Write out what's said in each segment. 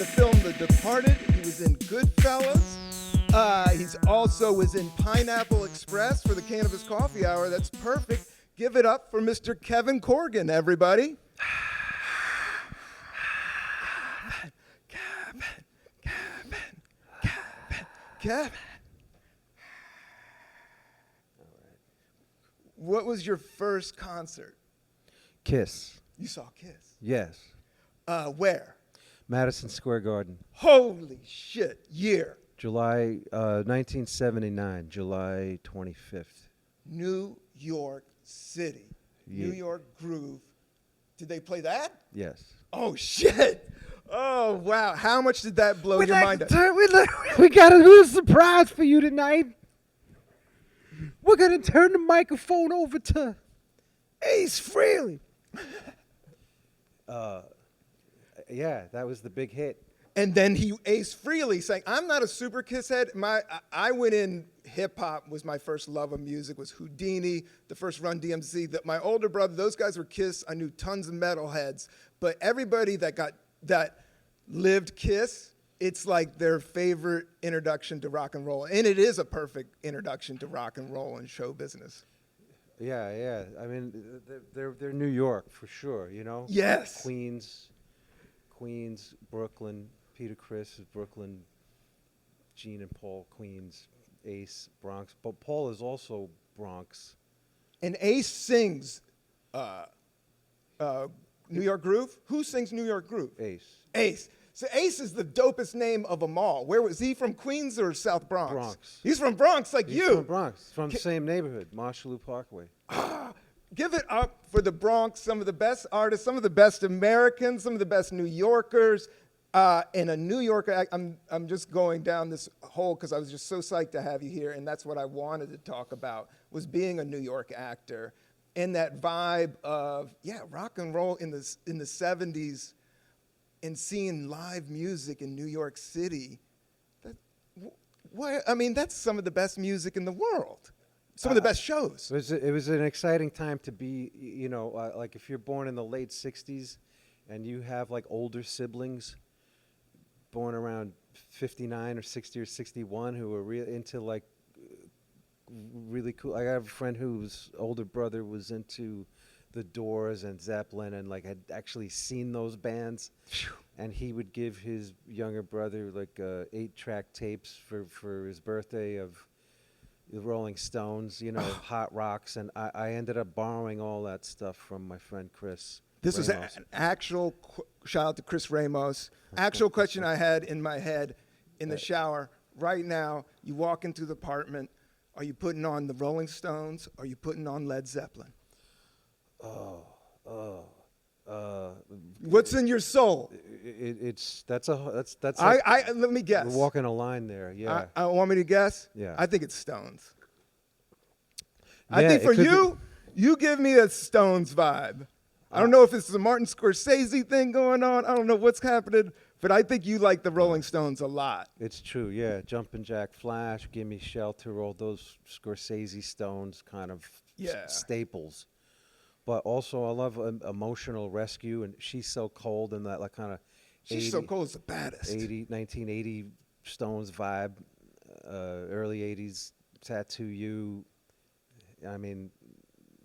the film The Departed. He was in Goodfellas. He's also was in Pineapple Express for the Cannabis Coffee Hour. That's perfect. Give it up for Mr. Kevin Corrigan, everybody. Kevin. What was your first concert? Kiss. You saw Kiss? Yes. Where? Madison Square Garden. Holy shit. Year? July 1979, July 25th. New York City. Yeah. New York Groove. Did they play that? Yes. Oh, shit. Oh, wow. How much did that blow your mind up? We got a little surprise for you tonight. We're going to turn the microphone over to Ace Frehley. Yeah, that was the big hit. And then Ace Frehley sang, I'm not a super Kiss head. I went in, hip hop was my first love of music, was Houdini, the first Run DMC. My older brother, those guys were Kiss. I knew tons of metalheads. But everybody that lived Kiss, it's like their favorite introduction to rock and roll. And it is a perfect introduction to rock and roll and show business. Yeah. I mean, they're New York for sure, you know? Yes. Queens, Brooklyn. Peter Criss is Brooklyn. Gene and Paul, Queens. Ace, Bronx. But Paul is also Bronx. And Ace sings New York Groove. Who sings New York Groove? Ace. So Ace is the dopest name of them all. Where was he from? Queens or South Bronx? Bronx. He's from Bronx, like He's you. from Bronx, from the same neighborhood, Marshallou Parkway. Give it up for the Bronx. Some of the best artists, some of the best Americans, some of the best New Yorkers. And a New Yorker. I'm just going down this hole because I was just so psyched to have you here, and that's what I wanted to talk about, was being a New York actor and that vibe of rock and roll in the 70s. And seeing live music in New York City, that's some of the best music in the world. Some of the best shows. It was an exciting time to be, like if you're born in the late 60s and you have like older siblings born around 59 or 60 or 61 who are into like really cool. I have a friend whose older brother was into The Doors and Zeppelin and like had actually seen those bands. And he would give his younger brother like 8-track tapes for his birthday of the Rolling Stones, Hot Rocks. And I ended up borrowing all that stuff from my friend Chris. This was an actual, shout out to Chris Ramos, actual question I had in my head in the shower. Right now, you walk into the apartment, are you putting on the Rolling Stones? Or are you putting on Led Zeppelin? What's in your soul? Let me guess. We're walking a line there. Yeah. I want me to guess. Yeah. I think it's Stones. Yeah, I think for you give me a Stones vibe. I don't know if it's a Martin Scorsese thing going on. I don't know what's happening, but I think you like the Rolling Stones a lot. It's true. Yeah. Jumpin' Jack Flash, Gimme Shelter, all those Scorsese Stones kind of staples. But also, I love Emotional Rescue, and She's So Cold, and that like kind of She's So Cold is the baddest. 1980 Stones vibe, early 80s Tattoo You. I mean,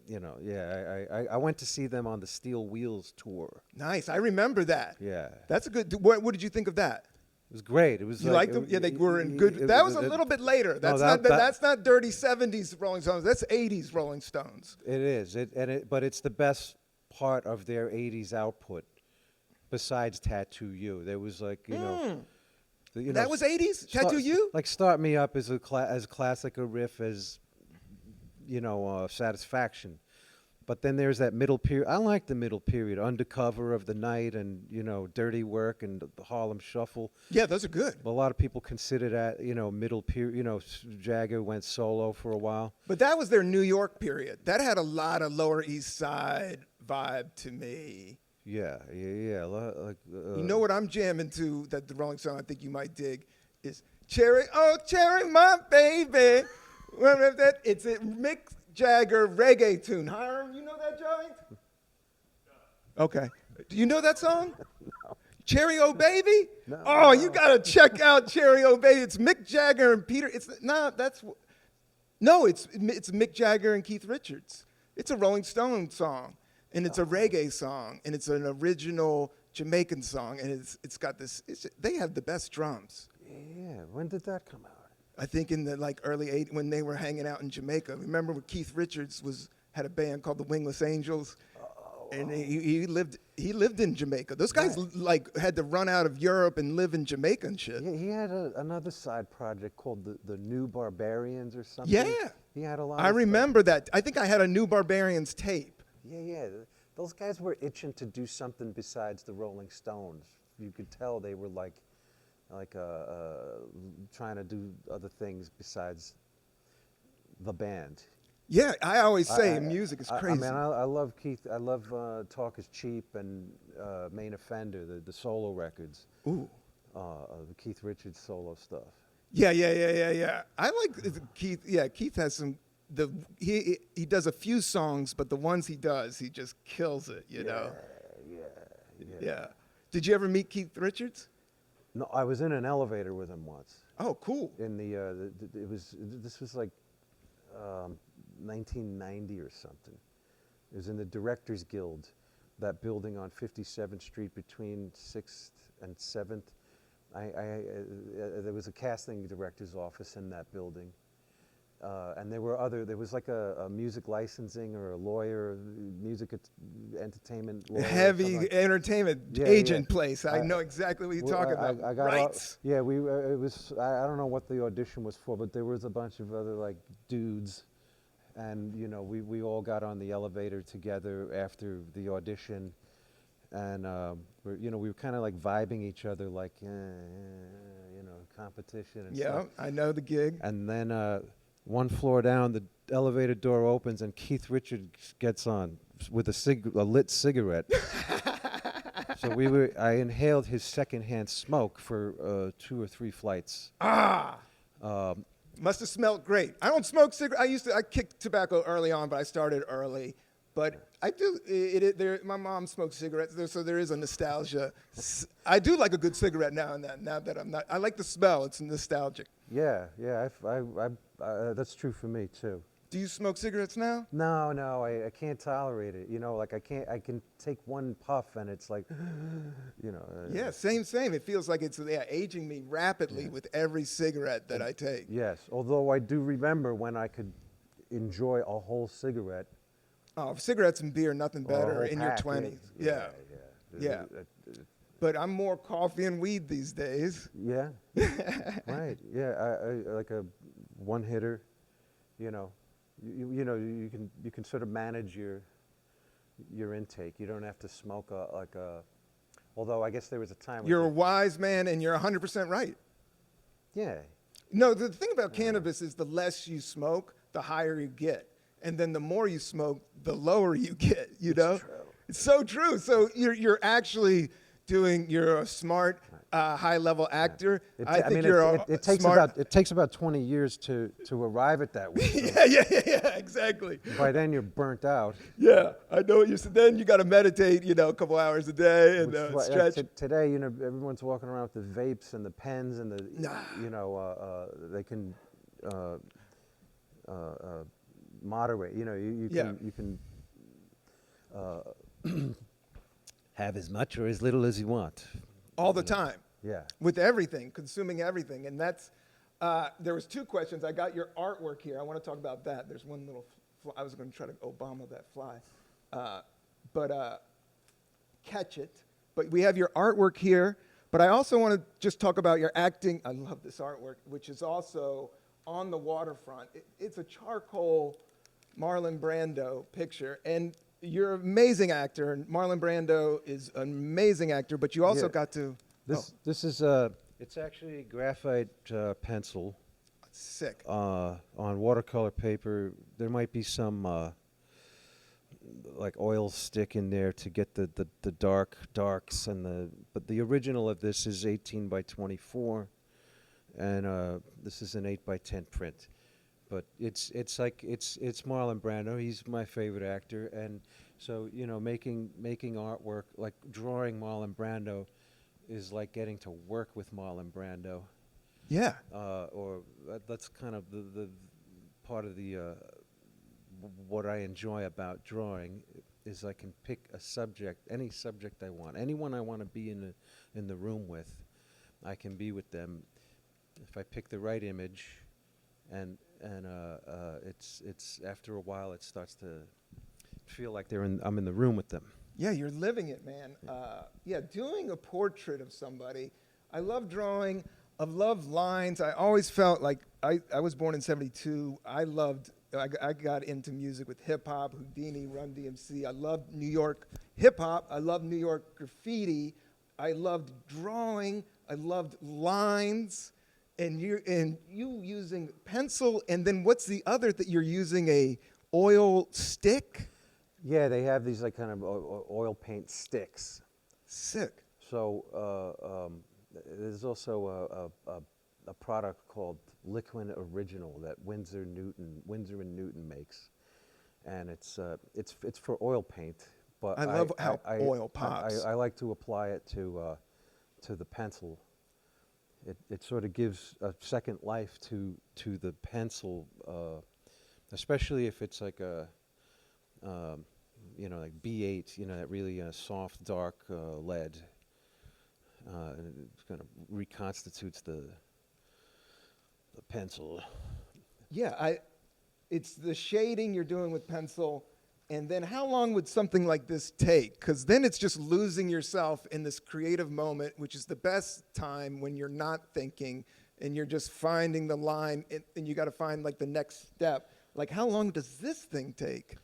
I went to see them on the Steel Wheels tour. Nice, I remember that. Yeah, that's a good. What did you think of that? It was great. It was. You liked them? Yeah, they were in good. That was a little bit later. That's that's not dirty 70s Rolling Stones. That's 80s Rolling Stones. It is. But it's the best part of their 80s output, besides Tattoo You. There was like that was 80s Tattoo You. Like Start Me Up is as classic a riff as Satisfaction. But then there's that middle period. I like the middle period, Undercover of the Night and, Dirty Work and the Harlem Shuffle. Yeah, those are good. But a lot of people consider that, middle period. Jagger went solo for a while. But that was their New York period. That had a lot of Lower East Side vibe to me. Yeah. Like, you know what I'm jamming to that the Rolling Stone I think you might dig is Cherry, oh, Cherry, my baby. It's a Mick Jagger reggae tune. Hiram, you know that joint? Okay. Do you know that song? No. Cherry O Baby? No, Oh, no. you gotta check out Cherry O Baby. It's Mick Jagger and Peter. It's Mick Jagger and Keith Richards. It's a Rolling Stone song, and it's a reggae song, and it's an original Jamaican song, and it's got this. They have the best drums. Yeah. When did that come out? I think in the early '80s when they were hanging out in Jamaica. Remember when Keith Richards had a band called the Wingless Angels, and he lived in Jamaica. Those guys had to run out of Europe and live in Jamaica and shit. He had another side project called the New Barbarians or something. Yeah, he had a lot. I remember that. I think I had a New Barbarians tape. Yeah. Those guys were itching to do something besides the Rolling Stones. You could tell they were trying to do other things besides the band. Yeah, I always say music is crazy. I love Keith. I love Talk Is Cheap and Main Offender, the solo records. Ooh. The Keith Richards solo stuff. Yeah. I like Keith. Yeah, Keith has some. He does a few songs, but the ones he does, he just kills it. You know. Yeah. Did you ever meet Keith Richards? No, I was in an elevator with him once. Oh, cool. In this was like 1990 or something. It was in the Directors Guild, that building on 57th Street between 6th and 7th. There was a casting director's office in that building. And there was like a music licensing or a lawyer, entertainment lawyer. Heavy entertainment agent place. I know exactly what you're talking about. I got Rights. it was, I don't know what the audition was for, but there was a bunch of other like dudes. And, we all got on the elevator together after the audition. And, we were kind of like vibing each other like, competition and stuff. Yeah, I know the gig. And then one floor down, the elevator door opens and Keith Richards gets on with a lit cigarette. So I inhaled his secondhand smoke for 2 or 3 flights. Must have smelled great. I don't smoke cigarettes. I kicked tobacco early on, but I started early. But I do. My mom smoked cigarettes, so there is a nostalgia. I do like a good cigarette now and then. Now that I'm not, I like the smell. It's nostalgic. Yeah. That's true for me too. Do you smoke cigarettes now? No, I can't tolerate it. I can take one puff and it's like, Yeah, same. It feels like it's aging me rapidly with every cigarette that I take. Yes, although I do remember when I could enjoy a whole cigarette. Oh, cigarettes and beer, nothing better in your pack, 20s. Yeah. But I'm more coffee and weed these days. Yeah, right. Yeah, I like a one hitter. You can sort of manage your intake. You don't have to smoke although I guess there was a time. You're a wise man, and you're 100% right. Yeah. No, the thing about cannabis is the less you smoke, the higher you get. And then the more you smoke, the lower you get, It's true. It's so true. So you're actually you're a smart, high-level actor. It takes about 20 years to arrive at that way. So Yeah, exactly. by then you're burnt out. Yeah, I know what you said. Then you got to meditate, a couple hours a day and stretch. Today, everyone's walking around with the vapes and the pens and they can moderate. You can have as much or as little as you want. All the time. Yeah. With everything, consuming everything. And that's, there was 2 questions. I got your artwork here. I want to talk about that. There's one little, I was going to try to Obama that fly. But catch it. But we have your artwork here. But I also want to just talk about your acting. I love this artwork, which is also on the waterfront. It's a charcoal Marlon Brando picture. And you're an amazing actor, and Marlon Brando is an amazing actor, but you also got to... This is it's actually graphite pencil. Sick. On watercolor paper. There might be some like oil stick in there to get the darks but the original of this is 18 by 24, and this is an 8 by 10 print. But it's Marlon Brando. He's my favorite actor, and so making artwork like drawing Marlon Brando is like getting to work with Marlon Brando. Yeah. Or that's kind of the part of the what I enjoy about drawing is I can pick a subject, any subject I want, anyone I want to be in the room with, I can be with them if I pick the right image, and it's after a while it starts to feel like I'm in the room with them. Yeah, you're living it, man. Yeah, doing a portrait of somebody. I love drawing. I love lines. I always felt like I was born in '72. I got into music with hip hop, Houdini, Run DMC. I loved New York hip hop. I loved New York graffiti. I loved drawing. I loved lines. And you using pencil. And then what's the other that you're using, a oil stick? Yeah, they have these like kind of oil paint sticks. Sick. So there's also a product called Liquid Original that Winsor and Newton makes, and it's for oil paint. But I love how oil pops. I like to apply it to the pencil. It sort of gives a second life to the pencil, especially if it's like a like B8, that really soft, dark lead. And it kind of reconstitutes the pencil. Yeah, it's the shading you're doing with pencil, and then how long would something like this take? Because then it's just losing yourself in this creative moment, which is the best time when you're not thinking and you're just finding the line, and you got to find like the next step. Like, how long does this thing take?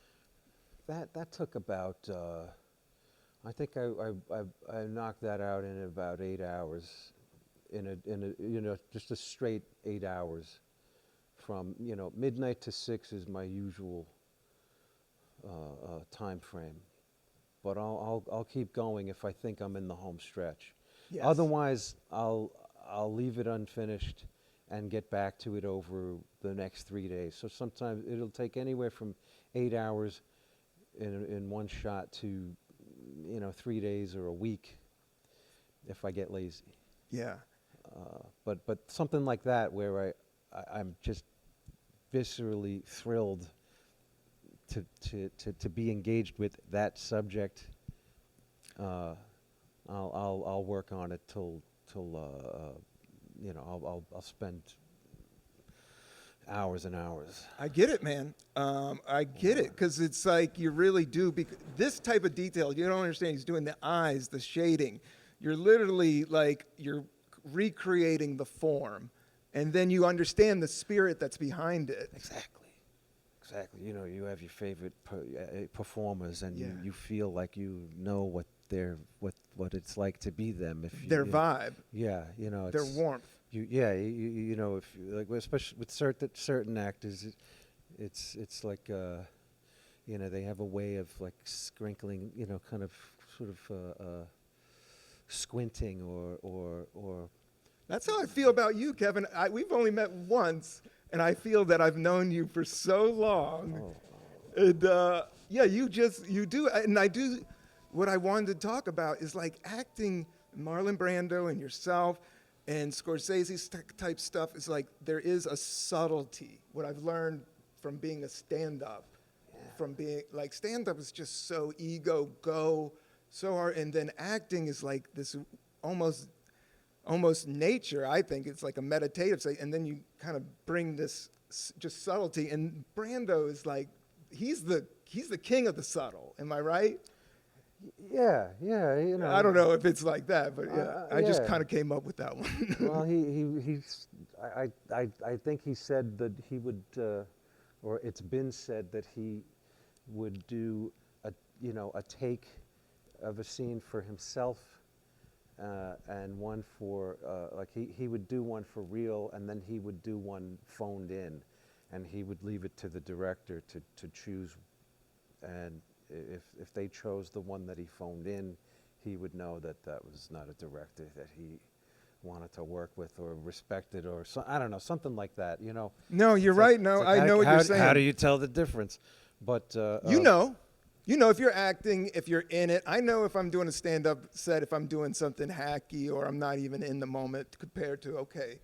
That took about. I think I knocked that out in about 8 hours, just a straight 8 hours, from midnight to 6 is my usual time frame, but I'll keep going if I think I'm in the home stretch. Yes. Otherwise, I'll leave it unfinished and get back to it over the next 3 days. So sometimes it'll take anywhere from 8 hours in one shot to 3 days or a week if I get lazy. Yeah. But something like that where I'm just viscerally thrilled to be engaged with that subject. I'll work on it till I'll spend hours and hours. I get it, man. I get it, because it's like you really do. This type of detail, you don't understand. He's doing the eyes, the shading. You're literally like, you're recreating the form, and then you understand the spirit that's behind it. Exactly. You have your favorite performers, and Yeah. you feel like you know what it's like to be them. If Their vibe, yeah, their it's, warmth. if like, especially with certain actors, it's like they have a way of like sprinkling, kind of sort of squinting or. That's how I feel about you, Kevin. We've only met once, and I feel that I've known you for so long. Oh. And yeah, you do, and I do. What I wanted to talk about is like acting, Marlon Brando and yourself, and Scorsese's type stuff. Is like there is a subtlety. What I've learned from being a stand-up, from being like stand-up is just so ego go so hard, and then acting is like this almost nature. I think it's like a meditative state, and then you kind of bring this just subtlety. And Brando is like he's the king of the subtle. Am I right? Yeah. I don't know if it's like that, but yeah, I just yeah. kind of came up with that one. Well, I think he said that he would, or it's been said that he would do a take of a scene for himself, and one for like he would do one for real, and then he would do one phoned in, and he would leave it to the director to choose, and if they chose the one that he phoned in, he would know that was not a director that he wanted to work with or respected, or I don't know, something like that, No, you're right. No, I know what you're saying. How do you tell the difference? But you know. You know, if you're acting, if you're in it, I know if I'm doing a stand-up set, if I'm doing something hacky or I'm not even in the moment compared to, okay,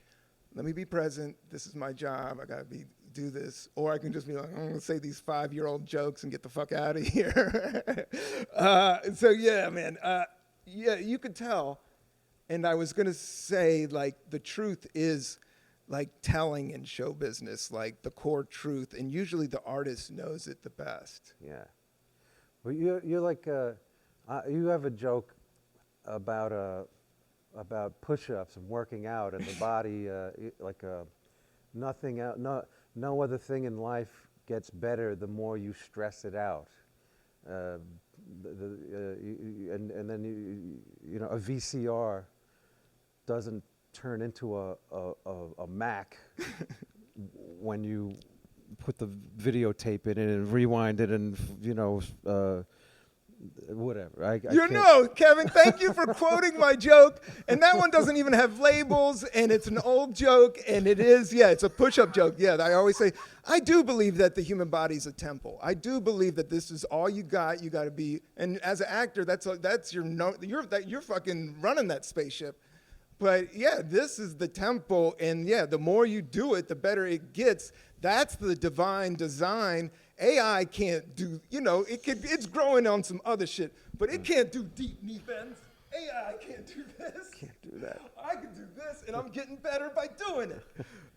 let me be present. This is my job. I gotta do this. Or I can just be like, I'm gonna say these 5-year-old jokes and get the fuck out of here. So yeah, man. Yeah, you could tell. And I was gonna say, like, the truth is like telling in show business, like the core truth. And usually the artist knows it the best. Yeah. Well, you're like, you have a joke about push-ups and working out and the body, nothing out, no other thing in life gets better the more you stress it out. And then you know, a VCR doesn't turn into a Mac when you put the videotape in it and rewind it and, you know, whatever. Kevin, thank you for quoting my joke. And that one doesn't even have labels, and it's an old joke, and it's a push-up joke. Yeah, I always say, I do believe that the human body is a temple. I do believe that this is all you got. You got to be, and as an actor, you're fucking running that spaceship. But yeah, this is the temple, and yeah, the more you do it, the better it gets. That's the divine design. AI can't do, you know, it's growing on some other shit, but it can't do deep knee bends. AI can't do this. Can't do that. I can do this, and I'm getting better by doing it.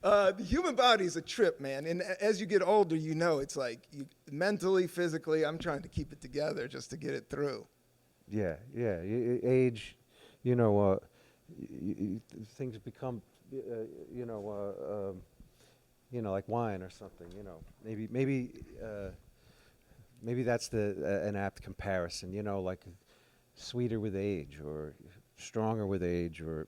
The human body is a trip, man. And as you get older, you know, it's like mentally, physically, I'm trying to keep it together just to get it through. Yeah. Age, you know, things become, you know, like wine or something. You know, maybe that's an apt comparison. You know, like sweeter with age, or stronger with age, or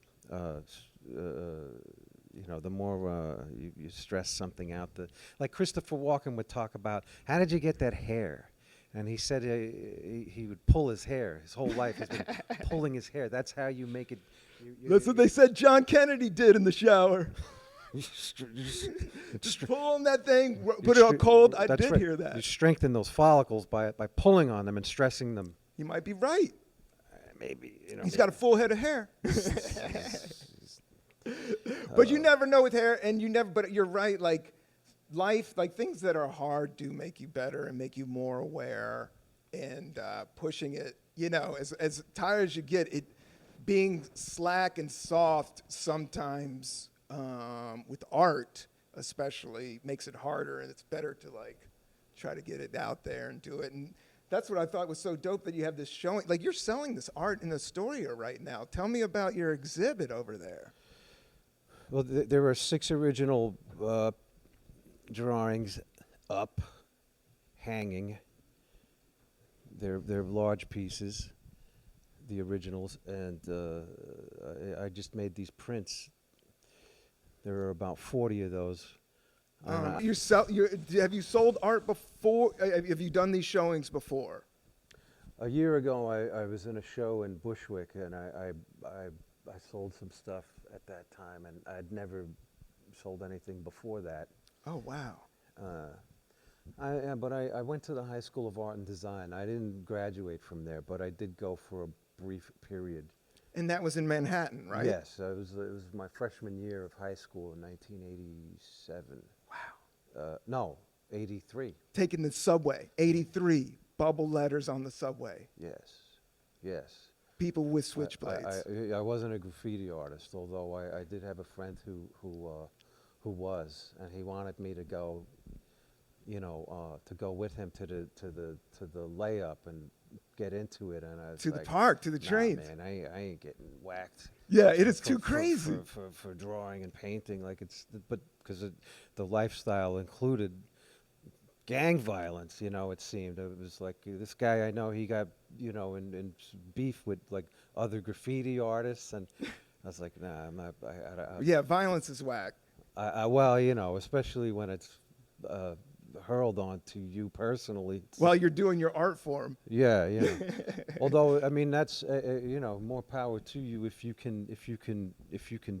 you know, the more you stress something out. Like Christopher Walken would talk about, how did you get that hair? And he said he would pull his hair. His whole life has been pulling his hair. That's how you make it. That's what they said John Kennedy did in the shower. Just pull on that thing, put it on cold. I did hear that. You strengthen those follicles by pulling on them and stressing them. You might be right. Maybe, you know. He's got a full head of hair. But you never know with hair, and but you're right, like life, like things that are hard do make you better and make you more aware, and pushing it, you know, as tired as you get, it being slack and soft sometimes with art especially makes it harder, and it's better to like try to get it out there and do it. And that's what I thought was so dope, that you have this showing, like you're selling this art in Astoria right now. Tell me about your exhibit over there. Well, there are 6 original drawings up, hanging. They're large pieces, the originals, and I just made these prints. There are about 40 of those. Have you sold art before? Have you done these showings before? A year ago, I was in a show in Bushwick, and I sold some stuff at that time, and I'd never sold anything before that. Oh, wow. But I went to the High School of Art and Design. I didn't graduate from there, but I did go for a brief period. And that was in Manhattan, right? Yes, it was my freshman year of high school in 1987. Wow. No, 83. Taking the subway, 83, bubble letters on the subway. Yes. People with switchblades. I wasn't a graffiti artist, although I did have a friend who was, and he wanted me to go, you know, to go with him to the layup and get into it, and I was to like, the park, to the trains. Man, I ain't getting whacked. Yeah, it is too crazy for drawing and painting. Like but because the lifestyle included gang violence, you know, it seemed. It was like this guy I know, he got, you know, in beef with like other graffiti artists, and I was like, nah, I'm not. Yeah, violence is whack. Well, you know, especially when it's hurled onto you personally. While you're doing your art form. Yeah. Although, I mean, that's you know, more power to you if you can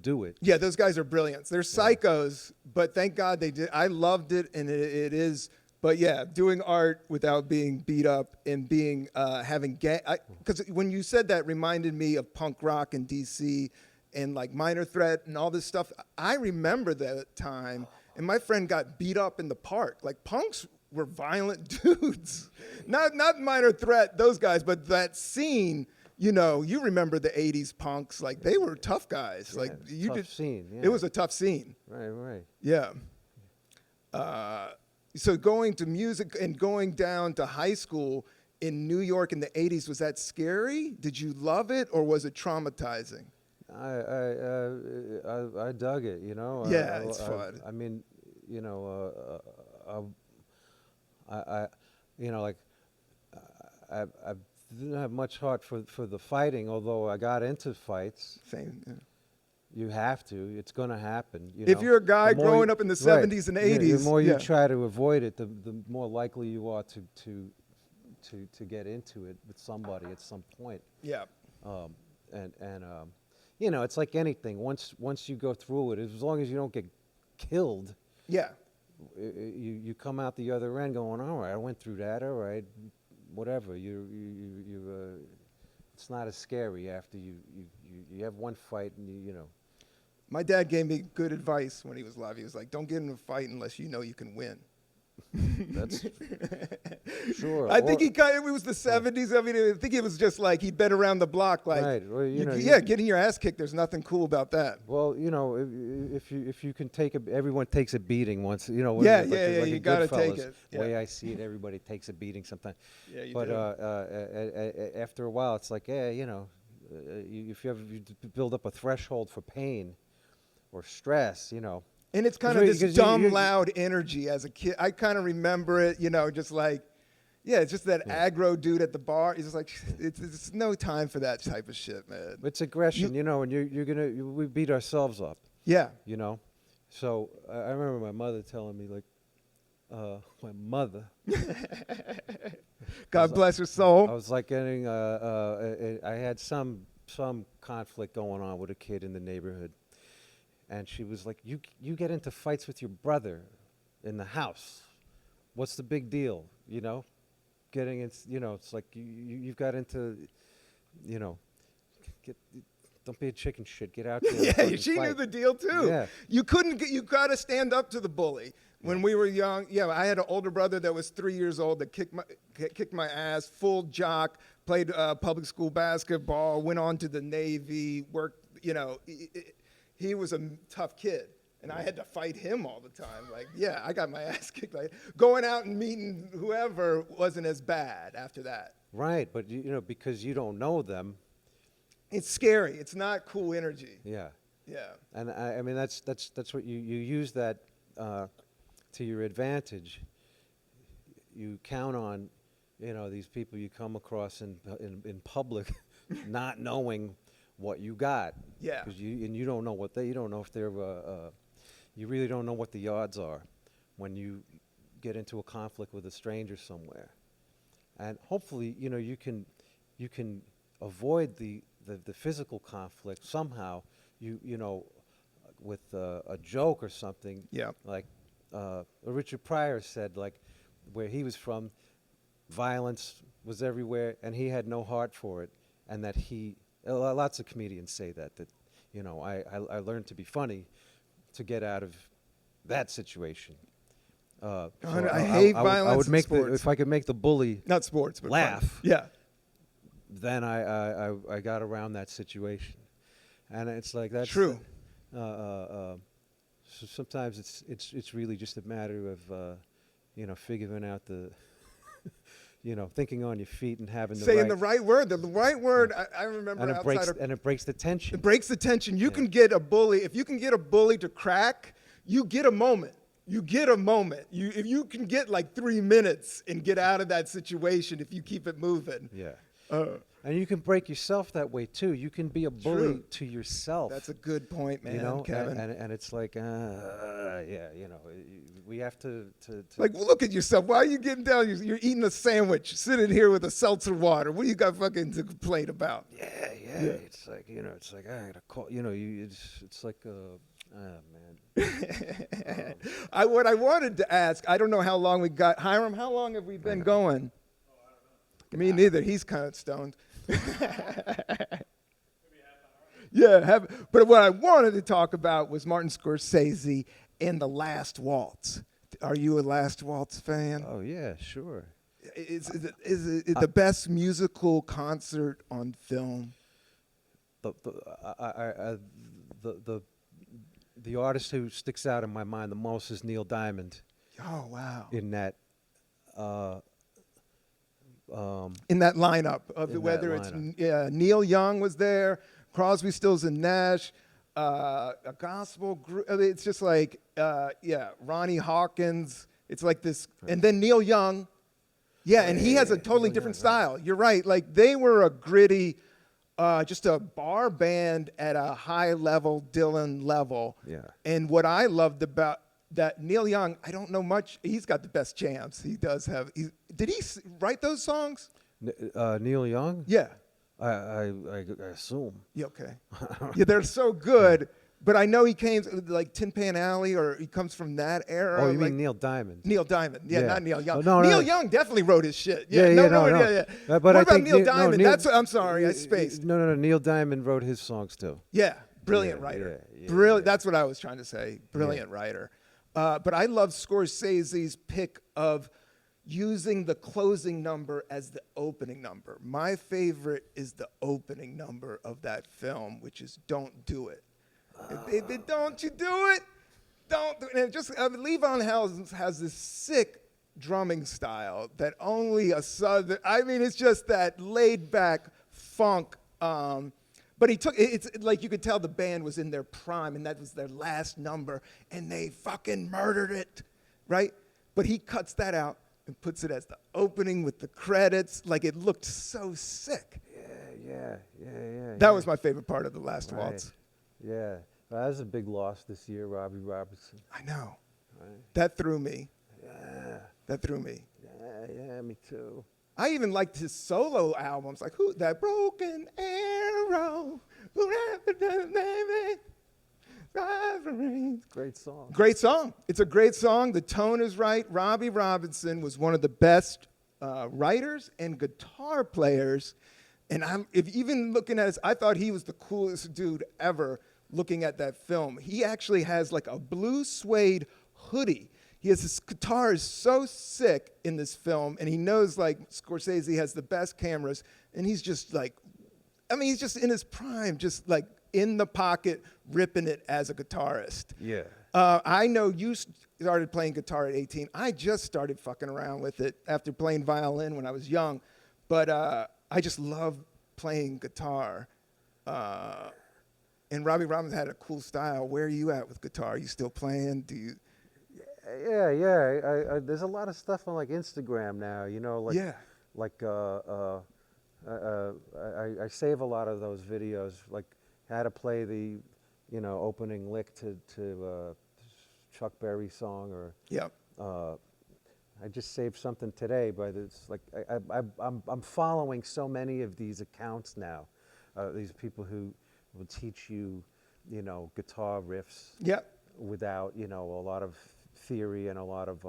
do it. Yeah, those guys are brilliant. They're psychos, but thank God they did. I loved it, and it is. But yeah, doing art without being beat up and being having because when you said that reminded me of punk rock in DC and like Minor Threat and all this stuff. I remember that time, and my friend got beat up in the park. Like punks were violent dudes, not Minor Threat, those guys, but that scene. You know, you remember the '80s punks? Like they were tough guys. Yeah, like you tough did. scene. Yeah. It was a tough scene. Right. Yeah. So going to music and going down to high school in New York in the '80s, was that scary? Did you love it, or was it traumatizing? I dug it. You know. Yeah, it's fun. I mean, you know, I you know, like I didn't have much heart for the fighting, although I got into fights. Same. Yeah. You have to. It's going to happen. You If know? you're a guy The more growing you- up in the right. 70s and Yeah, 80s, the more yeah. you try to avoid it, the more likely you are to get into it with somebody at some point. Yeah. And you know, it's like anything. Once you go through it, as long as you don't get killed, Yeah. you come out the other end going, all right, I went through that. All right, whatever. It's not as scary after you have one fight and you know. My dad gave me good advice when he was alive. He was like, "Don't get in a fight unless you know you can win." That's sure. I think it was the 70s. I mean, I think it was just like he'd been around the block. Like, Right. Well, you know, yeah, getting your ass kicked. There's nothing cool about that. Well, you know, if you can take everyone takes a beating once. You know. Yeah, like yeah, like you in gotta take Goodfellas, it. The Yeah. way I see it, everybody takes a beating sometimes. Yeah, you But do. after a while, it's like, yeah, you know, if you build up a threshold for pain or stress, you know. And it's kind of Because this you- dumb, you- loud energy as a kid. I kind of remember it, you know, just like, yeah, it's just that aggro dude at the bar. He's just like, it's no time for that type of shit, man. It's aggression, you know, and we beat ourselves up, Yeah. you know. So I remember my mother telling me, like, my mother. God bless her I soul. was like getting, I had some conflict going on with a kid in the neighborhood. And she was like, you get into fights with your brother in the house. What's the big deal, you know? Getting in, you know, it's like you've got into, you know, don't be a chicken shit. Get out there. and Yeah, fucking she knew fight. the deal too. Yeah. You got to stand up to the bully. When we were young, yeah, I had an older brother that was 3 years old that kicked my ass, full jock, played public school basketball, went on to the Navy, worked, you know, he was a tough kid. And I had to fight him all the time. Like, yeah, I got my ass kicked. Like, going out and meeting whoever wasn't as bad after that. Right, but you know, because you don't know them. It's scary. It's not cool energy. Yeah. Yeah. And I mean, that's what you use that to your advantage. You count on, you know, these people you come across in public, not knowing what you got. Yeah. Because you don't know you don't know if they're you really don't know what the odds are when you get into a conflict with a stranger somewhere. And hopefully, you know, you can avoid the physical conflict somehow. You know, with a joke or something. Yeah. Like Richard Pryor said, like where he was from, violence was everywhere, and he had no heart for it, and that lots of comedians say that you know, I learned to be funny to get out of that situation. So I hate violence I would in make sports. if I could make the bully Not sports, but laugh. fun. Yeah. Then I got around that situation, and it's like that's True. So sometimes it's really just a matter of you know, figuring out the you know, thinking on your feet and having Saying the right word. The right word, I remember and outside it breaks the tension. It breaks the tension. You can get a bully. If you can get a bully to crack, you get a moment. You get a moment. If you can get like 3 minutes and get out of that situation, if you keep it moving. Yeah. Uh, And you can break yourself that way too. You can be a bully True. to yourself. That's a good point, man, you know, Kevin. and it's like, yeah, you know, we have to Like, well, look at yourself. Why are you getting down? You're eating a sandwich, sitting here with a seltzer water. What do you got fucking to complain about? yeah. It's like, you know, it's like I gotta call. You know, it's like Oh man. What I wanted to ask, I don't know how long we got. Hiram, how long have we been going? Me neither. He's kind of stoned. Yeah, but what I wanted to talk about was Martin Scorsese and The Last Waltz. Are you a Last Waltz fan? Oh yeah, sure. Is it the best musical concert on film? The artist who sticks out in my mind the most is Neil Diamond. Oh wow! In that. In that lineup of whether it's Neil Young was there, Crosby, Stills and Nash, a gospel group. It's just like Ronnie Hawkins. It's like this, and then Neil Young. Yeah, and he has a totally different style. You're right. Like they were a gritty, just a bar band at a high level, Dylan level. Yeah. And what I loved about that Neil Young, I don't know much. He's got the best jams. He does have. Did he write those songs? Neil Young? Yeah. I assume. Yeah. Okay. Yeah, they're so good. But I know he came like Tin Pan Alley, or he comes from that era. Oh, you mean Neil Diamond? Neil Diamond, yeah, not Neil Young. Oh, no, Neil Young definitely wrote his shit. Yeah, But what I about think Neil Diamond? I'm sorry, I spaced. No. Neil Diamond wrote his songs too. Yeah, brilliant writer. Brilliant. That's what I was trying to say. Brilliant writer. But I love Scorsese's pick of using the closing number as the opening number. My favorite is the opening number of that film, which is "Don't Do It." Don't you do it? Don't do it. And just Levon Helms has this sick drumming style that only a southern. I mean, it's just that laid back funk. But he took it's like you could tell the band was in their prime, and that was their last number, and they fucking murdered it, right? But he cuts that out and puts it as the opening with the credits. Like it looked so sick. Yeah. That was my favorite part of The Last Waltz. Yeah, well, that was a big loss this year, Robbie Robertson. I know. Right. That threw me. Yeah. That threw me. Yeah, me too. I even liked his solo albums, like who that broken arrow. Great song. Great song. It's a great song. The tone is right. Robbie Robinson was one of the best writers and guitar players. And even looking at this, I thought he was the coolest dude ever looking at that film. He actually has like a blue suede hoodie. His guitar is so sick in this film, and he knows like Scorsese has the best cameras, and he's just like, he's just in his prime, just like in the pocket, ripping it as a guitarist. Yeah. I know you started playing guitar at 18. I just started fucking around with it after playing violin when I was young, but I just love playing guitar. And Robbie Robinson had a cool style. Where are you at with guitar? Are you still playing? Do you? Yeah. There's a lot of stuff on like Instagram now, I save a lot of those videos, like how to play the, opening lick to Chuck Berry song, or I just saved something today, but it's like I'm following so many of these accounts now, these people who will teach you, guitar riffs without, a lot of theory and a lot of,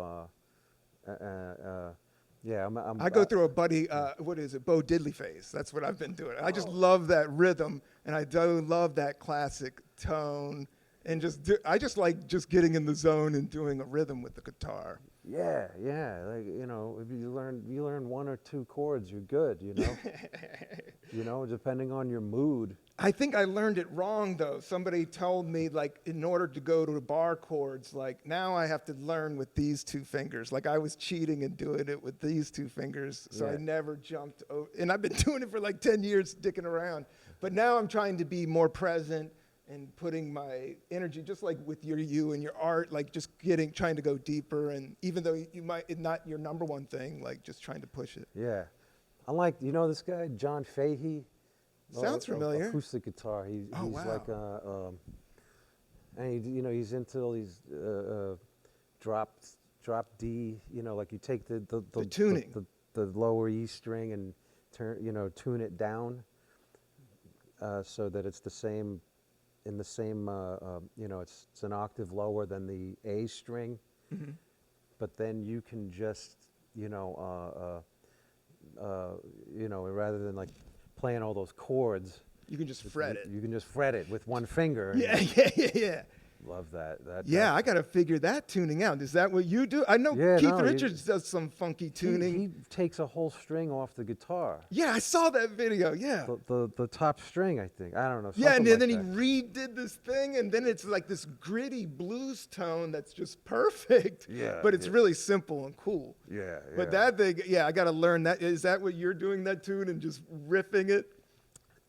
I go through a Buddy, what is it, Bo Diddley phase. That's what I've been doing. I just love that rhythm, and I do love that classic tone, and I just like just getting in the zone and doing a rhythm with the guitar. Yeah. Like, if you learn one or two chords, you're good, depending on your mood. I think I learned it wrong, though. Somebody told me, like, in order to go to the bar chords, like, now I have to learn with these two fingers. Like, I was cheating and doing it with these two fingers, so I never jumped over. And I've been doing it for like 10 years, dicking around. But now I'm trying to be more present and putting my energy, just like with you and your art, like just trying to go deeper. And even though you might, it's not your number one thing, like just trying to push it. Yeah. I like, this guy, John Fahey? Sounds familiar. Acoustic guitar. He's like, and he's into all these drop D. Like you take the tuning, the lower E string and tune it down, so that it's the same in the same, you know, it's an octave lower than the A string, but then you can just, rather than like playing all those chords, You can just fret it. you can just fret it with one finger. Yeah, yeah, yeah, yeah. Love that. Yeah, I got to figure that tuning out. Is that what you do? I know Yeah, Keith no, Richards does some funky tuning. He takes a whole string off the guitar. Yeah, I saw that video. Yeah. The top string, I think. I don't know. Yeah, and something then like he that. redid this thing, and then it's like this gritty blues tone that's just perfect. Yeah, But it's yeah. really simple and cool. Yeah, But yeah. that thing, yeah, I got to learn that. Is that what you're doing, that tune, and just riffing it?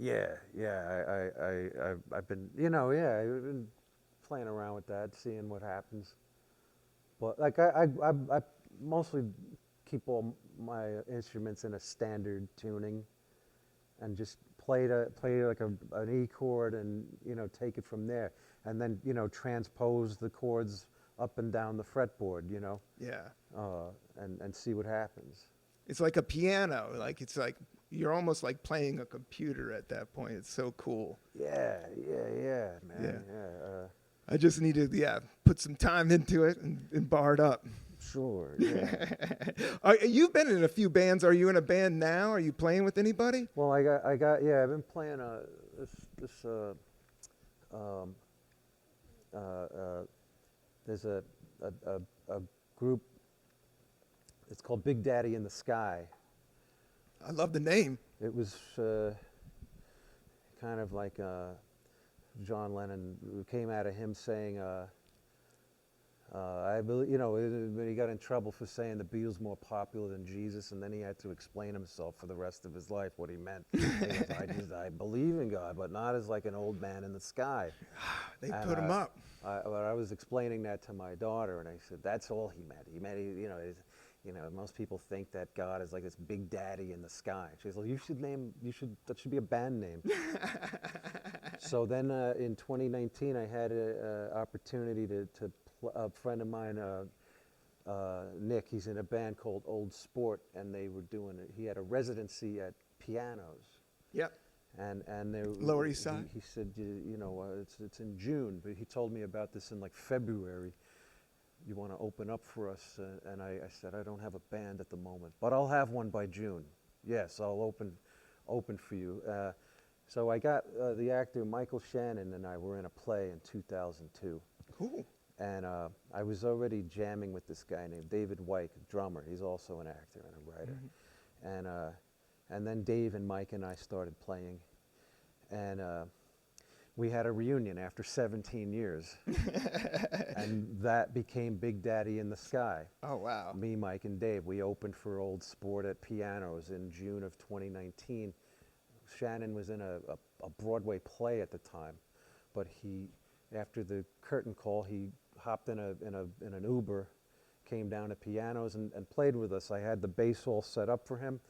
Yeah, I've been, I've been playing around with that, seeing what happens. But like I mostly keep all my instruments in a standard tuning, and just play like an E chord, and take it from there, and then transpose the chords up and down the fretboard, Yeah. and see what happens. It's like a piano. Like it's like you're almost like playing a computer at that point. It's so cool. Yeah, man. Yeah. I just need to, put some time into it and bar it up. Sure. Yeah. You've been in a few bands. Are you in a band now? Are you playing with anybody? Well, I've been playing there's a group. It's called Big Daddy in the Sky. I love the name. It was kind of like John Lennon, came out of him saying, I believe, he got in trouble for saying the Beatles more popular than Jesus, and then he had to explain himself for the rest of his life what he meant. He goes, I believe in God, but not as like an old man in the sky. They put him up. I was explaining that to my daughter, and I said, that's all he meant. He meant, most people think that God is like this big daddy in the sky. She's like, that should be a band name. So then in 2019, I had an opportunity a friend of mine, Nick, he's in a band called Old Sport, and he had a residency at Pianos. Yep. And they Lower East Side. He said, it's in June, but he told me about this in like February. You want to open up for us? And I said, I don't have a band at the moment, but I'll have one by June. Yes, I'll open for you. So I got the actor Michael Shannon and I were in a play in 2002. Cool. And I was already jamming with this guy named David White, a drummer. He's also an actor and a writer. Mm-hmm. And then Dave and Mike and I started playing. And we had a reunion after 17 years. And that became Big Daddy in the Sky. Oh, wow. Me, Mike, and Dave. We opened for Old Sport at Pianos in June of 2019. Shannon was in a Broadway play at the time, but after the curtain call, he hopped in an Uber, came down to Pianos and played with us. I had the bass all set up for him,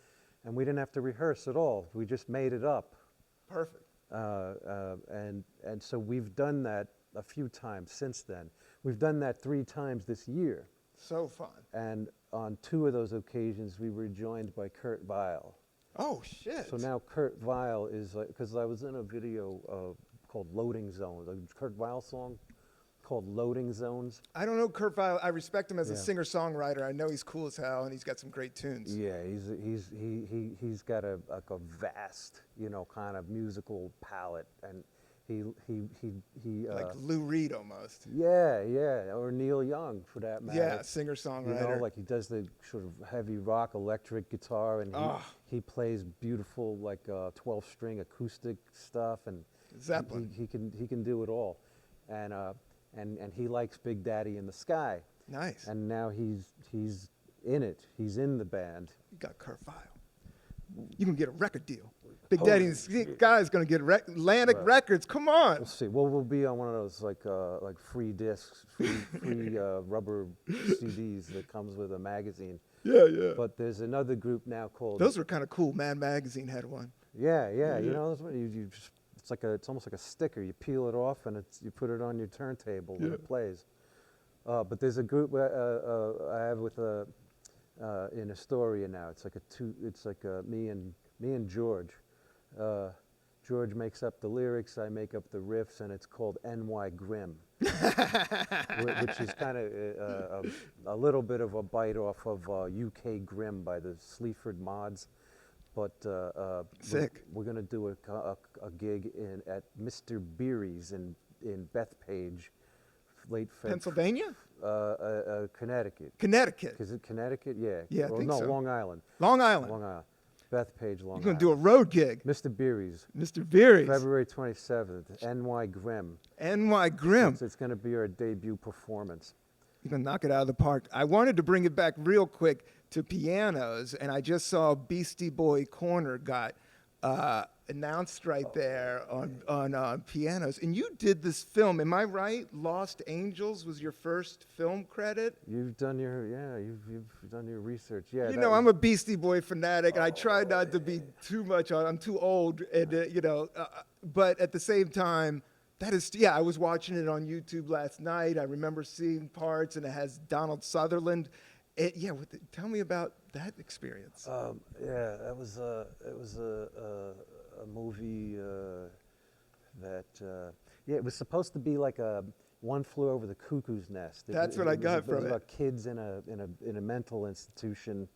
and we didn't have to rehearse at all. We just made it up. Perfect. And so we've done that a few times since then. We've done that 3 times this year. So fun. And on 2 of those occasions, we were joined by Kurt Weill. Oh, shit. So now Kurt Weill is like, because I was in a video called Loading Zones, a Kurt Weill song called Loading Zones. I don't know Kurt Weill. I respect him as a Yeah. singer-songwriter. I know he's cool as hell, and he's got some great tunes. Yeah, he's got a vast, kind of musical palette, and he Like Lou Reed almost. yeah, or Neil Young for that matter. Yeah, singer-songwriter. Like he does the sort of heavy rock electric guitar, and he plays beautiful like 12-string acoustic stuff, and Zeppelin. he can do it all, and he likes Big Daddy in the Sky. Nice. And now he's in it. He's in the band. You got Kurt Weill. You can get a record deal. Big Daddy and the Guy's gonna get Atlantic Records. Come on. We'll see. We'll be on one of those like free discs, free rubber CDs that comes with a magazine. Yeah, yeah. But there's another group now called. Those were kind of cool. Mad Magazine had one. Yeah. That's what you just. It's almost like a sticker. You peel it off and you put it on your turntable when it plays. But there's a group I have with in Astoria now. It's like me and George. George makes up the lyrics, I make up the riffs, and it's called NY Grimm, which is kind of a little bit of a bite off of UK Grimm by the Sleaford Mods. But Sick. we're going to do a gig at Mr. Beery's in Bethpage, late February. Pennsylvania? Connecticut. Connecticut. Is it Connecticut? Yeah. Yeah, I well, think no, so. Long Island. Long Island. Long Island. Bethpage, Long You're going Island. to do a road gig. Mr. Beery's. Mr. Beery's. February 27th, NY Grimm. NY Grimm. It's going to be our debut performance. You're going to knock it out of the park. I wanted to bring it back real quick to pianos, and I just saw Beastie Boy Corner got announced right there on pianos. And you did this film, am I right? Lost Angels was your first film credit? You've done you've done your research. Yeah. You know, I'm a Beastie Boy fanatic, and I try not to be too much on. I'm too old, and but at the same time, that is, yeah. I was watching it on YouTube last night. I remember seeing parts, and it has Donald Sutherland. Tell me about that experience. Yeah, it was a movie that it was supposed to be like a One Flew Over the Cuckoo's Nest. That's what I got from it. It was about kids in a mental institution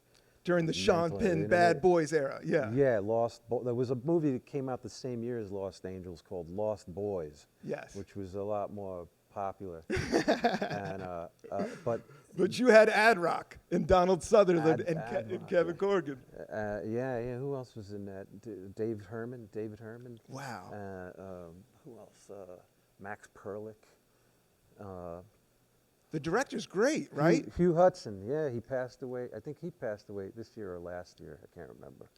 During the Sean Penn Bad Boys era, yeah. Yeah, there was a movie that came out the same year as Lost Angels called Lost Boys. Yes. Which was a lot more popular. But you had Ad Rock and Donald Sutherland and Kevin Corrigan. Yeah. Who else was in that? David Herman. Wow. Who else? Max Perlich. The director's great, right? Hugh Hudson. Yeah, he passed away. I think he passed away this year or last year. I can't remember.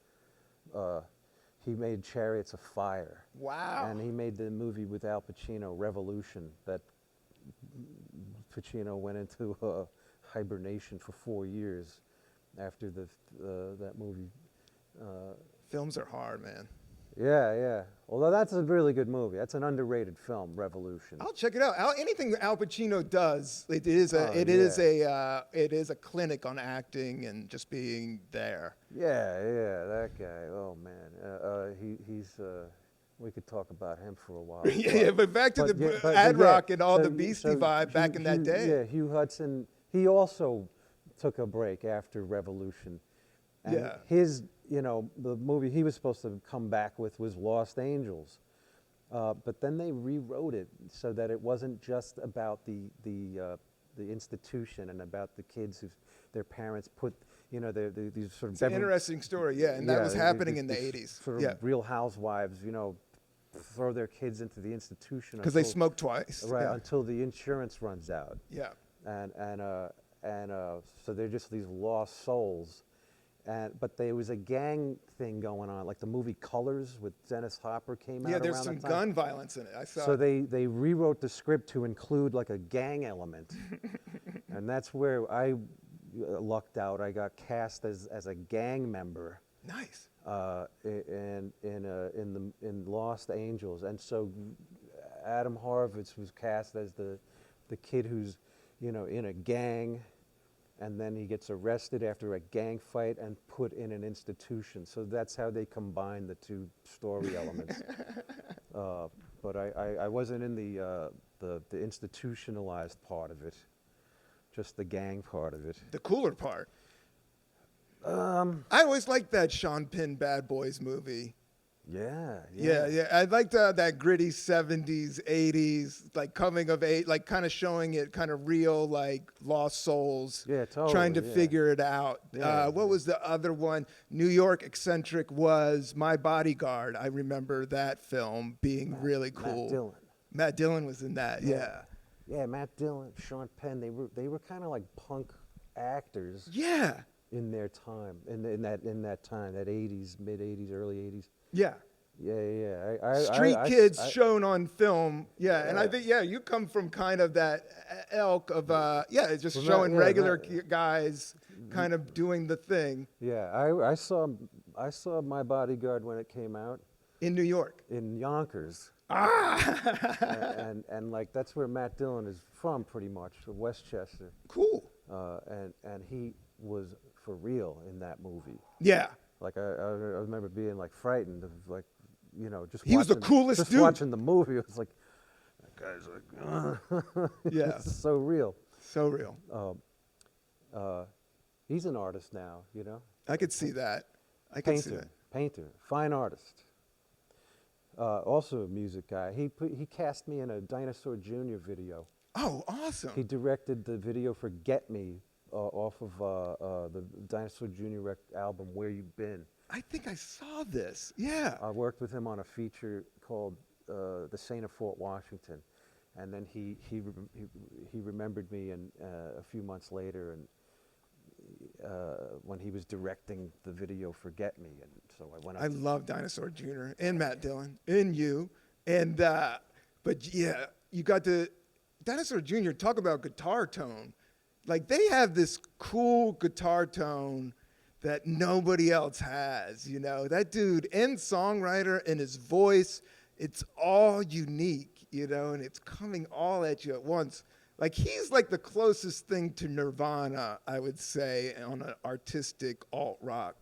He made Chariots of Fire. Wow. And he made the movie with Al Pacino, Revolution, that Pacino went into hibernation for 4 years after that movie. Films are hard, man. Yeah. Although that's a really good movie. That's an underrated film, Revolution. I'll check it out. Anything Al Pacino does, it is a clinic on acting and just being there. Yeah, that guy. Oh man, he's. We could talk about him for a while. But back to the Ad Rock and all the Beastie vibe back in that day. Yeah, Hugh Hudson. He also took a break after Revolution. And his, the movie he was supposed to come back with was Lost Angels. But then they rewrote it so that it wasn't just about the institution and about the kids who their parents put, these sort of... It's an interesting story, yeah, and that was happening in the 80s. Sort of Real Housewives, throw their kids into the institution. Because they smoked twice. Right, until the insurance runs out. Yeah. And so they're just these lost souls. But there was a gang thing going on, like the movie Colors with Dennis Hopper came out. Yeah, there's some gun violence in it. I saw. So they rewrote the script to include like a gang element, and that's where I lucked out. I got cast as a gang member. Nice. In Lost Angels, and so Adam Horvitz was cast as the kid who's in a gang. And then he gets arrested after a gang fight and put in an institution. So that's how they combine the two story elements. But I wasn't in the institutionalized part of it, just the gang part of it. The cooler part. I always liked that Sean Penn Bad Boys movie. Yeah. I liked that gritty 70s, 80s, like coming of age, like kind of showing it kind of real, like lost souls. Yeah, totally. Trying to figure it out. What was the other one? New York eccentric was My Bodyguard. I remember that film being really cool. Matt Dillon was in that. Yeah. Yeah, Matt Dillon, Sean Penn. They were kind of like punk actors. Yeah. In their time, in that time, that 80s, mid 80s, early 80s. Yeah. Yeah. Street kids shown on film. Yeah, and I think you come from kind of that ilk of just showing regular guys kind of doing the thing. Yeah, I saw My Bodyguard when it came out. In New York. In Yonkers. And like that's where Matt Dillon is from, pretty much, Westchester. Cool. And he was for real in that movie. Yeah. Like I remember being like frightened of like you know, just He was the watching- coolest just dude. watching the movie, it was like, that guy's like, Yeah. it's so real. So real. He's an artist now, you know. I could see that. I could see that. Painter, fine artist. Also a music guy. He cast me in a Dinosaur Jr. video. Oh, awesome. He directed the video for "Get Me" off of the Dinosaur Jr. album "Where You Been." I think I saw this. Yeah. I worked with him on a feature called "The Saint of Fort Washington," and then he remembered me and a few months later, and when he was directing the video for "Get Me," and so I went up. I love Dinosaur Jr. and Matt Dillon and you. And, but yeah, you got to, Dinosaur Jr., talk about guitar tone. Like, they have this cool guitar tone that nobody else has, you know? That dude and songwriter and his voice, it's all unique, you know, and it's coming all at you at once. Like, he's like the closest thing to Nirvana, I would say, on an artistic alt-rock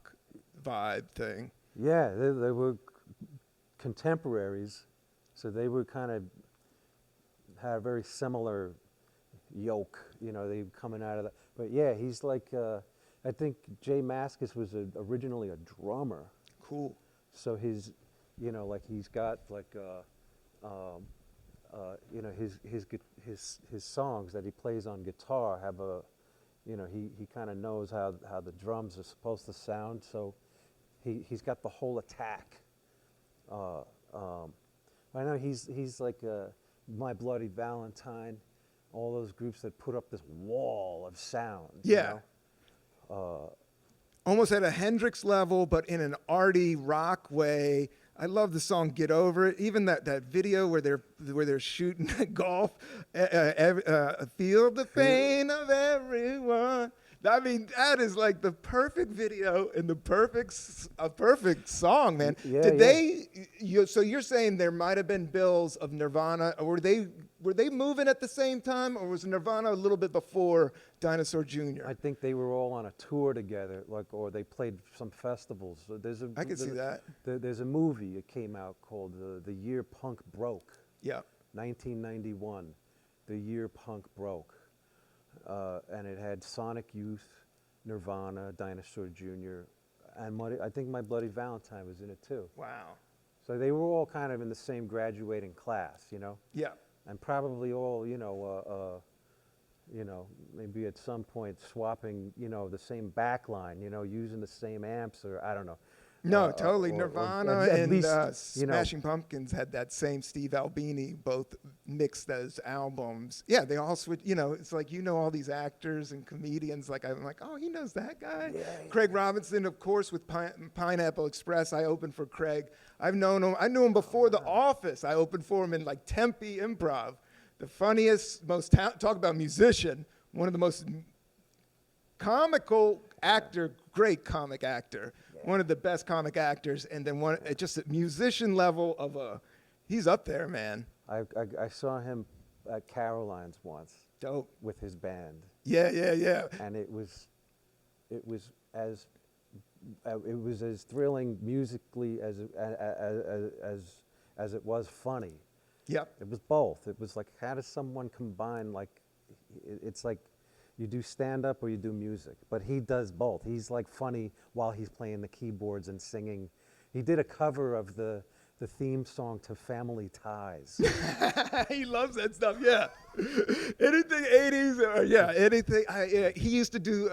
vibe thing. Yeah, they were contemporaries, so they were kind of had a very similar yoke, you know, they were coming out of that. But yeah, he's like, I think Jay Mascis was originally a drummer. Cool. So his, you know, like he's got like, you know, his songs that he plays on guitar have a, you know, he kind of knows how the drums are supposed to sound. So he's got the whole attack. I know he's like My Bloody Valentine, all those groups that put up this wall of sound. Yeah. You know? Almost at a Hendrix level, but in an arty rock way. I love the song "Get Over It." Even that video where they're shooting golf, feel the pain of everyone. I mean, that is like the perfect video and a perfect song, man. Yeah, Did yeah. so you're saying there might have been bills of Nirvana, or were they moving at the same time, or was Nirvana a little bit before Dinosaur Jr.? I think they were all on a tour together, like, or they played some festivals. So I could see that. There's a movie that came out called The Year Punk Broke, Yeah. 1991, The Year Punk Broke. And it had Sonic Youth, Nirvana, Dinosaur Jr., and I think My Bloody Valentine was in it too. Wow. So they were all kind of in the same graduating class, you know? Yeah. And probably all, you know, maybe at some point swapping, you know, the same backline, you know, using the same amps, or I don't know. No, totally. or Nirvana at and least, you know, Smashing Pumpkins had that same Steve Albini, both mixed those albums. Yeah, they all switch. You know, it's like, you know, all these actors and comedians. Like, I'm like, oh, he knows that guy. Yeah, Craig Robinson, of course, with Pineapple Express. I opened for Craig. I've known him. I knew him before The Office. I opened for him in like Tempe Improv. The funniest, talk about musician. One of the most comical actor, great comic actor. One of the best comic actors, and then just a musician level of he's up there, man. I saw him at Caroline's once. Dope. With his band. Yeah. And it was as thrilling musically as it was funny. Yep. It was both. It was like, how does someone combine, like, it's like you do stand-up or you do music, but he does both. He's like funny while he's playing the keyboards and singing. He did a cover of the theme song to Family Ties. He loves that stuff, yeah. Anything 80s, yeah, anything. He used to do,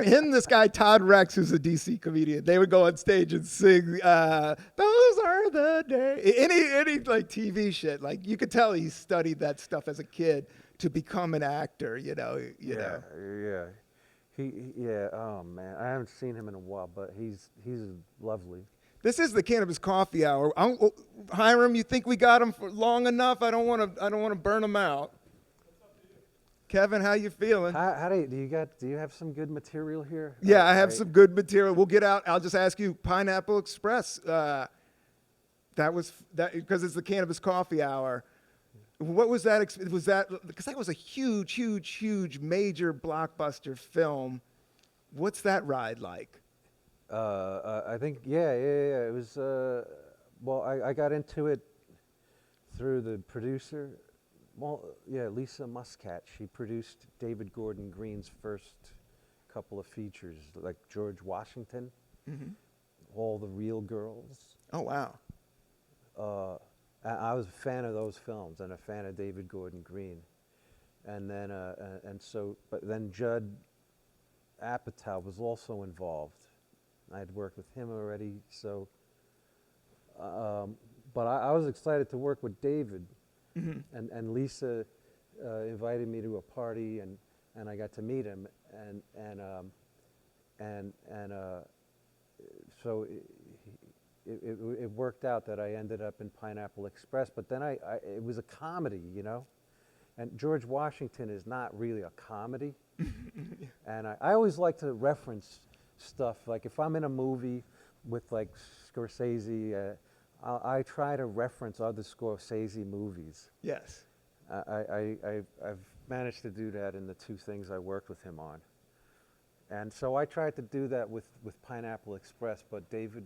him, this guy Todd Rex, who's a DC comedian, they would go on stage and sing "Those Are the Days." Any like TV shit, like you could tell he studied that stuff as a kid to become an actor. You know. Yeah. Oh man, I haven't seen him in a while, but he's lovely. This is the Cannabis Coffee Hour. Hiram, you think we got him for long enough? I don't want to burn him out. Kevin, how you feeling? How do you have some good material here? Yeah, I have some good material. We'll get out. I'll just ask you, Pineapple Express. That was because it's the Cannabis Coffee Hour. What was that? Was that because that was a huge major blockbuster film? What's that ride like? I think, yeah. It was, well, I got into it through the producer. Well, yeah, Lisa Muscat. She produced David Gordon Green's first couple of features, like George Washington, All the Real Girls. Oh, wow. I was a fan of those films and a fan of David Gordon Green. And then, but then Judd Apatow was also involved. I had worked with him already, so, but I was excited to work with David. And Lisa invited me to a party, and I got to meet him, so it worked out that I ended up in Pineapple Express. But then it was a comedy, you know, and George Washington is not really a comedy. And I always like to reference stuff, like if I'm in a movie with like Scorsese, I try to reference other Scorsese movies. Yes. I've managed to do that in the two things I worked with him on. And so I tried to do that with Pineapple Express, but David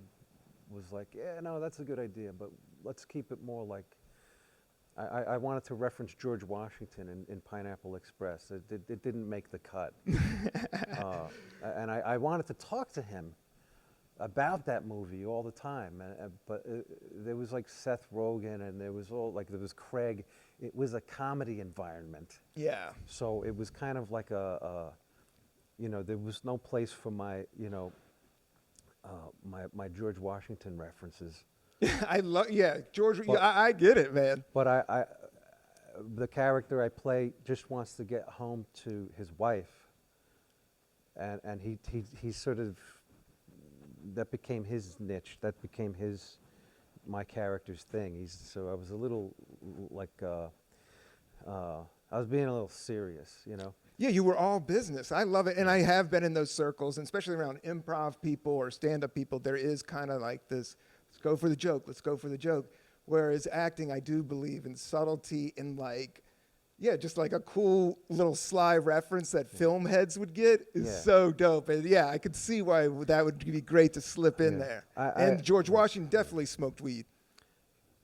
was like, yeah, no, that's a good idea, but let's keep it more like, I wanted to reference George Washington in Pineapple Express. It didn't make the cut. And I wanted to talk to him about that movie all the time, but there was like Seth Rogen, and there was Craig. It was a comedy environment. Yeah. So it was kind of like there was no place for my George Washington references. George. But, I get it, man. But the character I play just wants to get home to his wife, and he sort of, that became his niche. That became my character's thing. So I was a little like, I was being a little serious, you know. Yeah, you were all business. I love it. And I have been in those circles, and especially around improv people or stand-up people, there is kind of like this, let's go for the joke, let's go for the joke. Whereas acting, I do believe in subtlety and like, just like a cool little sly reference that film heads would get is so dope. And I could see why that would be great to slip in there. And George Washington definitely smoked weed.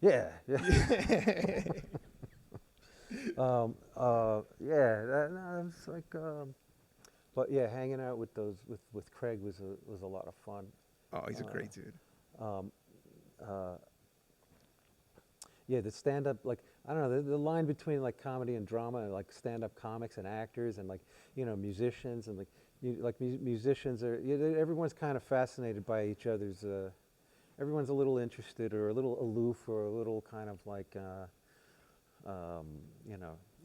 Yeah. It's like, but yeah, hanging out with Craig was a lot of fun. Oh, he's a great dude. The stand-up, like, I don't know, the line between like comedy and drama, and like stand-up comics and actors, and like, musicians, and like musicians are, everyone's kind of fascinated by each other's. Everyone's a little interested, or a little aloof, or a little kind of like,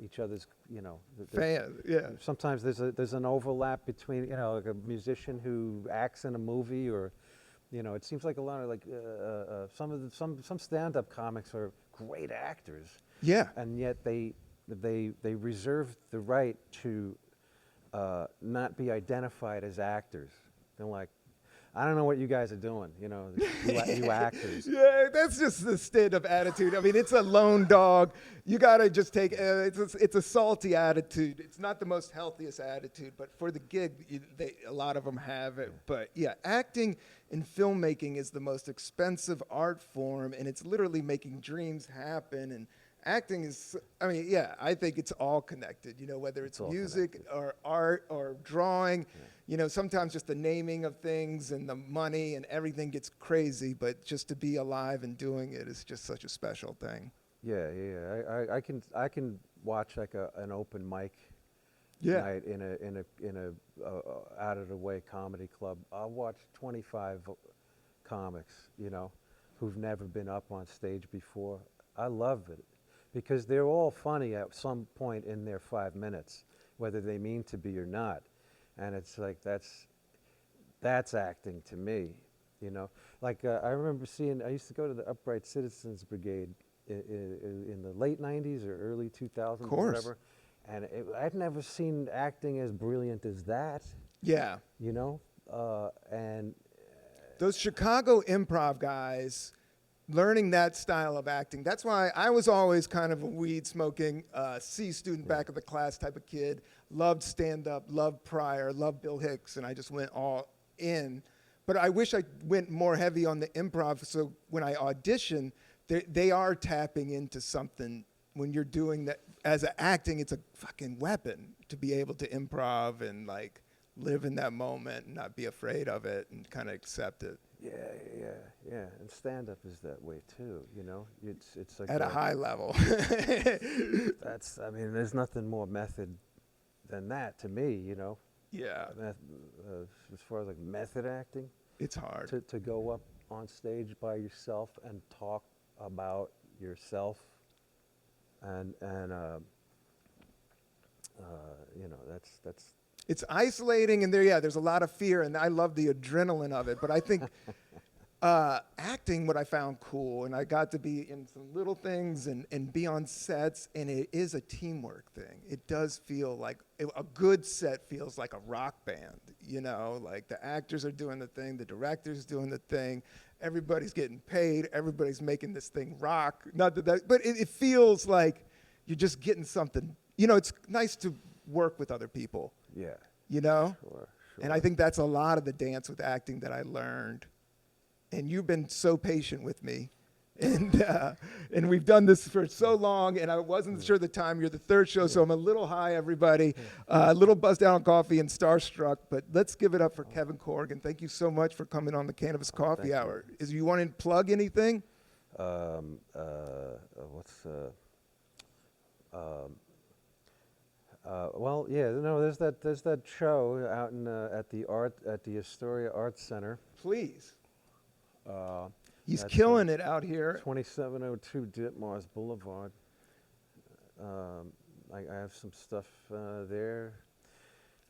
each other's, fan. Yeah. Sometimes there's an overlap between, like a musician who acts in a movie, or, it seems like a lot of like some stand-up comics are great actors. Yeah. And yet they reserve the right to not be identified as actors. They're like, I don't know what you guys are doing, you actors. Yeah, that's just the stand-up attitude. I mean, it's a lone dog. You gotta just take. It's a salty attitude. It's not the most healthiest attitude, but for the gig, a lot of them have it. But acting and filmmaking is the most expensive art form, and it's literally making dreams happen. And acting is, I think it's all connected. Whether it's music or art or drawing. Sometimes just the naming of things and the money and everything gets crazy, but just to be alive and doing it is just such a special thing. Yeah. I can watch like an open mic night in a out of the way comedy club. I'll watch 25 comics, who've never been up on stage before. I love it because they're all funny at some point in their 5 minutes, whether they mean to be or not. And it's like, that's acting to me, Like I remember I used to go to the Upright Citizens Brigade in the late 90s or early 2000s, of course. Whatever. And I'd never seen acting as brilliant as that. Yeah. And those Chicago improv guys, learning that style of acting. That's why I was always kind of a weed smoking C student, back of the class type of kid. Loved stand up, loved Pryor, loved Bill Hicks, and I just went all in. But I wish I went more heavy on the improv. So when I audition, they are tapping into something. When you're doing that as an acting, it's a fucking weapon to be able to improv and like live in that moment and not be afraid of it and kind of accept it. Yeah. And stand up is that way too, you know? It's like At a high level. I mean, there's nothing more method than that to me, you know? Yeah, As far as like method acting, it's hard. to go up on stage by yourself and talk about yourself and you know, that's It's isolating, and there's a lot of fear, and I love the adrenaline of it. But I think acting, what I found cool, and I got to be in some little things and be on sets, and it is a teamwork thing. It does feel like a good set feels like a rock band, you know, like the actors are doing the thing, the director's doing the thing, everybody's getting paid, everybody's making this thing rock. Not that, but it feels like you're just getting something. You know, it's nice to work with other people. yeah. You know? Sure. And I think that's a lot of the dance with acting that I learned. And you've been so patient with me. And we've done this for so long, and I wasn't sure the time. You're the third show, so I'm a little high, everybody. A little buzzed down on coffee and starstruck. But let's give it up for Kevin Corrigan. Thank you so much for coming on the Cannabis Coffee Hour. Is you want to plug anything? Well, yeah, no, there's that show out in at the Astoria Arts Center. Please. He's That's, killing it out here. 2702 Ditmars Boulevard. I have some stuff there.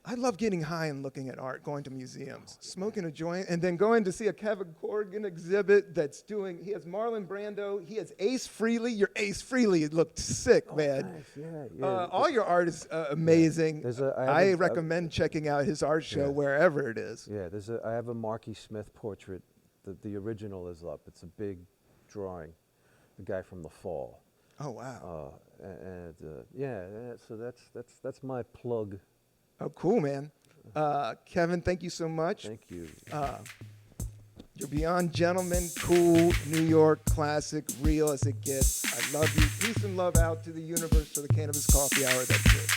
I love getting high and looking at art, going to museums, smoking a joint, and then going to see a Kevin Corrigan exhibit that's doing, he has Marlon Brando, he has Ace Frehley. Your Ace Frehley, it looked sick, man. Nice. Yeah. All your art is amazing. I a recommend checking out his art show wherever it is. Yeah, I have a Marky Smith portrait. The original is up. It's a big drawing. The guy from The Fall. Oh, wow. So that's my plug. Oh, cool, man. Kevin, thank you so much. Thank you. You're beyond gentleman, cool, New York, classic, real as it gets. I love you. Peace and love out to the universe for the Cannabis Coffee Hour. That's it.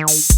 Ow.